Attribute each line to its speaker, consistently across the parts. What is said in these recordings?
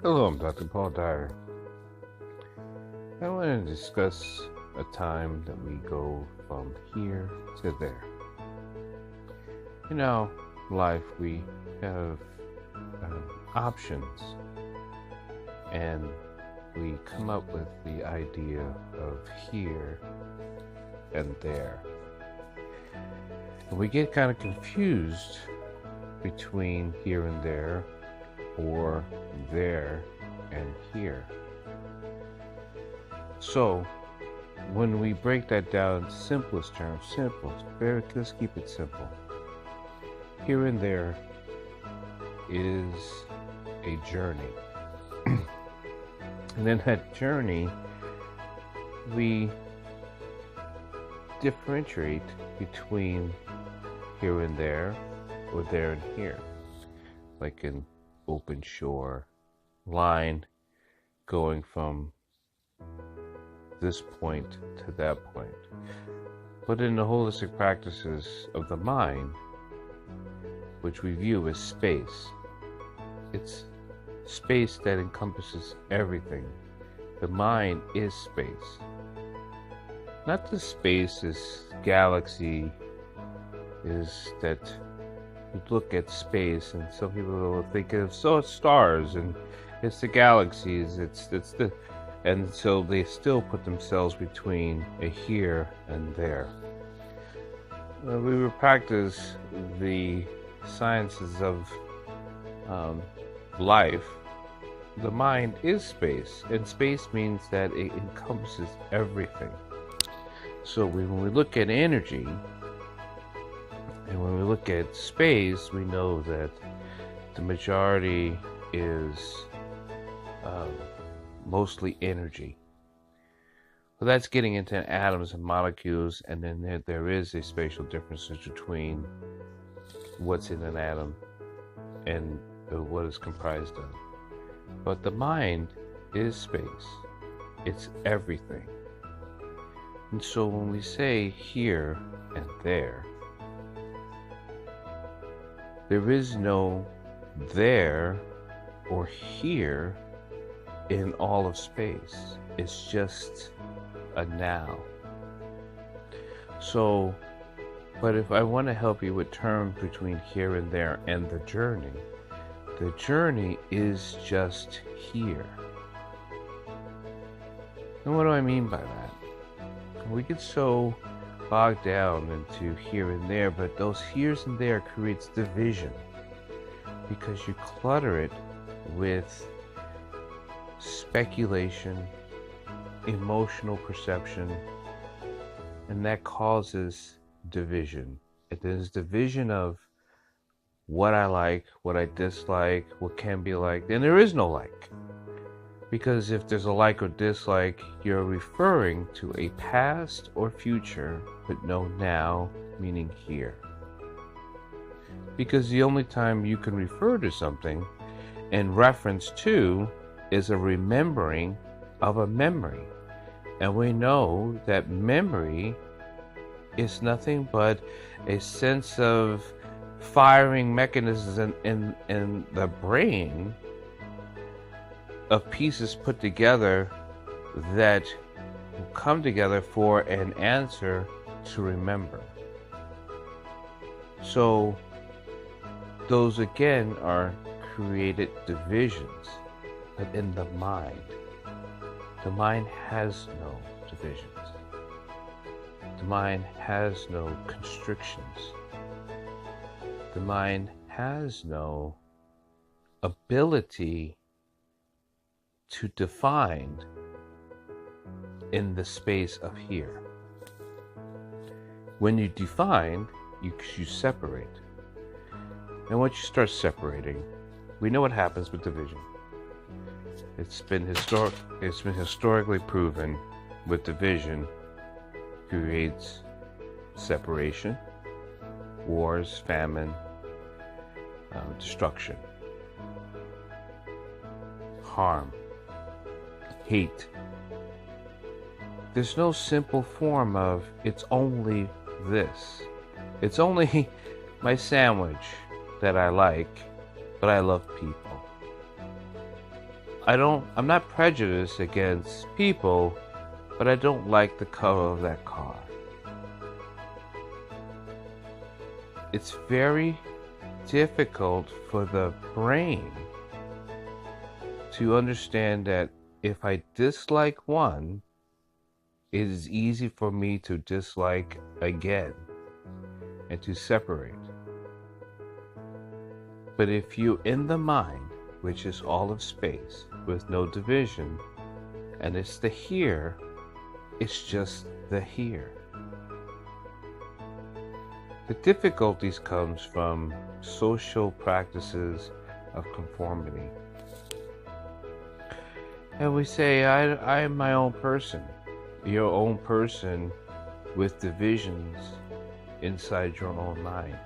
Speaker 1: Hello, I'm Dr. Paul Dyer. I want to discuss a time that we go from here to there. In our life, we have options, and we come up with the idea of here and there. And we get kind of confused between here and there, or there and here. So when we break that down in simplest terms, let's keep it simple. Here and there is a journey. And in that journey, we differentiate between here and there, or there and here, like an open shore line going from this point to that point. But in the holistic practices of the mind, which we view as space, it's space that encompasses everything. The mind is space. Not the space as galaxy is that you look at space and some people will think of it's stars and it's the galaxies, and so they still put themselves between a here and there. We will practice the sciences of life. The mind is space, and space means that it encompasses everything. So when we look at energy, and when we look at space, we know that the majority is mostly energy. Well, that's getting into atoms and molecules, and then there is a spatial difference between what's in an atom and what is comprised of. But the mind is space. It's everything. And so when we say here and there is no there or here in all of space. It's just a now. So, but if I want to help you with terms between here and there and the journey is just here. And what do I mean by that? We get so bogged down into here and there, but those here's and there creates division because you clutter it with speculation, emotional perception, and that causes division. It is division of what I like, what I dislike, what can be liked, and there is no like. Because if there's a like or dislike, you're referring to a past or future, but no now, meaning here. Because the only time you can refer to something in reference to is a remembering of a memory. And we know that memory is nothing but a sense of firing mechanisms in the brain of pieces put together that come together for an answer to remember. So those again are created divisions, but in the mind has no divisions. The mind has no constrictions. The mind has no ability to define in the space of here. When you define, you separate. And once you start separating, we know what happens with division. It's been historically proven with division creates separation, wars, famine, destruction, harm, hate. There's no simple form of it's only this. It's only my sandwich that I like, but I love people. I'm not prejudiced against people, but I don't like the color of that car. It's very difficult for the brain to understand that if I dislike one, it is easy for me to dislike again and to separate. But if you in the mind, which is all of space with no division, and it's the here, it's just the here. The difficulties comes from social practices of conformity. And we say, I am my own person. Your own person with divisions inside your own mind.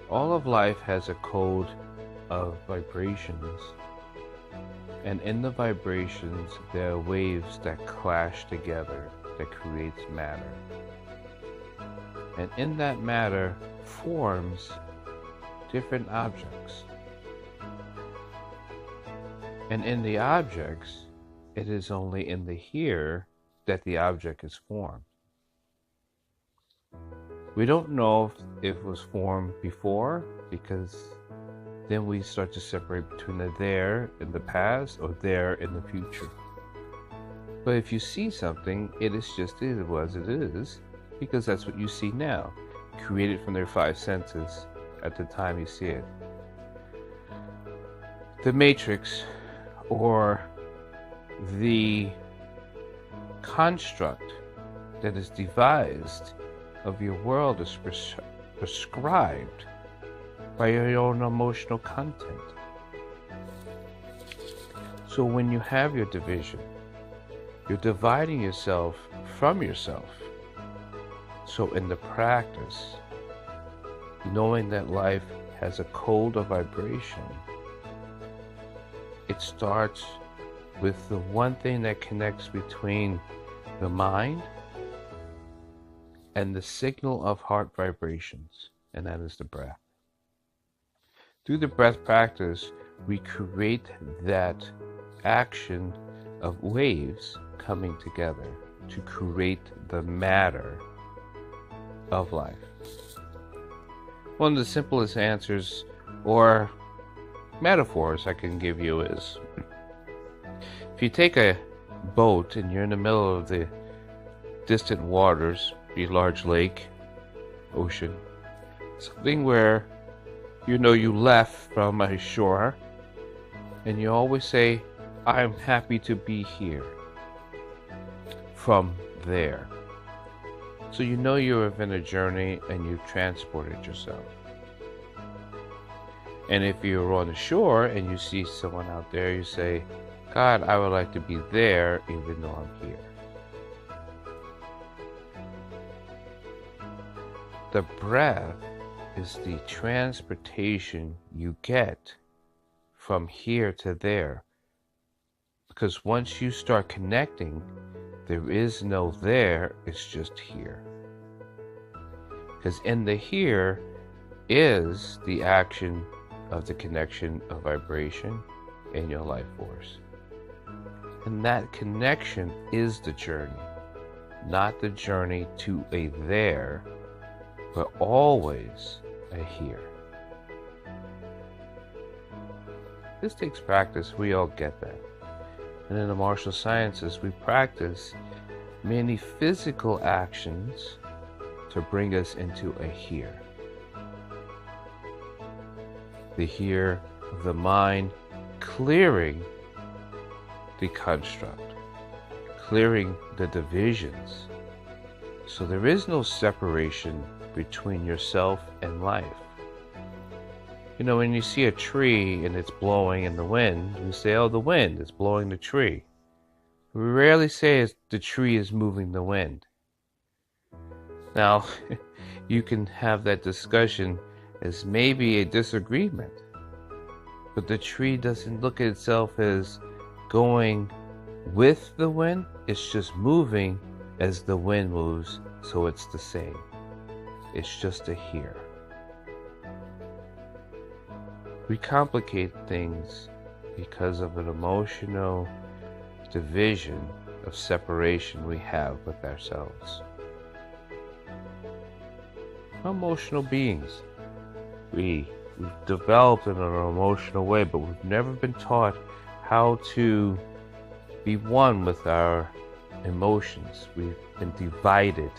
Speaker 1: All of life has a code of vibrations. And in the vibrations, there are waves that clash together that creates matter. And in that matter forms different objects. And in the objects, it is only in the here that the object is formed. We don't know if it was formed before, because then we start to separate between the there in the past or there in the future. But if you see something, it is just it was it is, because that's what you see now, created from their five senses at the time you see it. The matrix, or the construct that is devised of your world, is prescribed by your own emotional content. So when you have your division, you're dividing yourself from yourself. So in the practice, knowing that life has a code of vibration, it starts with the one thing that connects between the mind and the signal of heart vibrations, and that is the breath. Through the breath practice, we create that action of waves coming together to create the matter of life. One of the simplest answers or metaphors I can give you is, if you take a boat and you're in the middle of the distant waters, a large lake, ocean, something where you know you left from a shore, and you always say, I'm happy to be here from there. So you know you have been a journey and you've transported yourself. And if you're on the shore and you see someone out there, you say, God, I would like to be there even though I'm here. The breath is the transportation you get from here to there. Because once you start connecting, there is no there, it's just here. Because in the here is the action of the connection of vibration in your life force. And that connection is the journey, not the journey to a there, but always a here. This takes practice, we all get that. And in the martial sciences, we practice many physical actions to bring us into a here. The here of the mind, clearing the construct, clearing the divisions. So there is no separation between yourself and life. You know, when you see a tree and it's blowing in the wind, we say, oh, the wind is blowing the tree. We rarely say the tree is moving the wind. Now, you can have that discussion as maybe a disagreement, but the tree doesn't look at itself as going with the wind, it's just moving as the wind moves, so it's the same. It's just a here. We complicate things because of an emotional division of separation we have with ourselves. We're emotional beings. We've developed in an emotional way, but we've never been taught how to be one with our emotions. We've been divided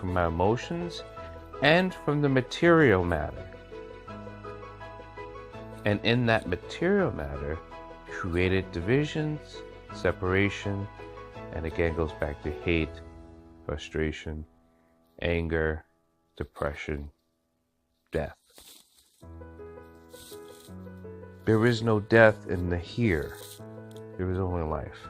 Speaker 1: from our emotions and from the material matter. And in that material matter, created divisions, separation, and again goes back to hate, frustration, anger, depression, death. There is no death in the here. There is only life.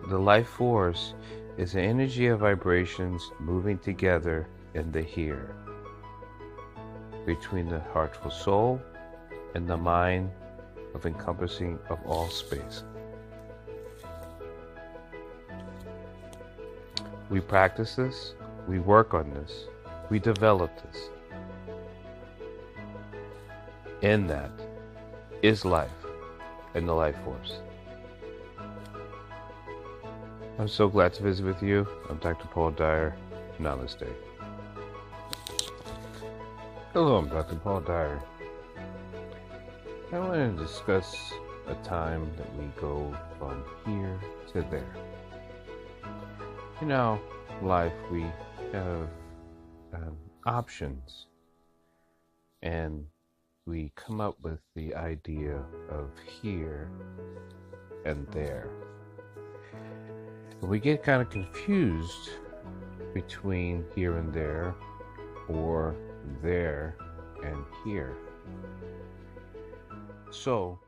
Speaker 1: The life force is the energy of vibrations moving together in the here, between the heartful soul and the mind of encompassing of all space. We practice this, we work on this, we develop this. In that is life and the life force. I'm so glad to visit with you. I'm Dr. Paul Dyer. Namaste. Hello, I'm Dr. Paul Dyer. I want to discuss a time that we go from here to there. You know, life, we have options, and we come up with the idea of here and there. And we get kind of confused between here and there, or there and here. So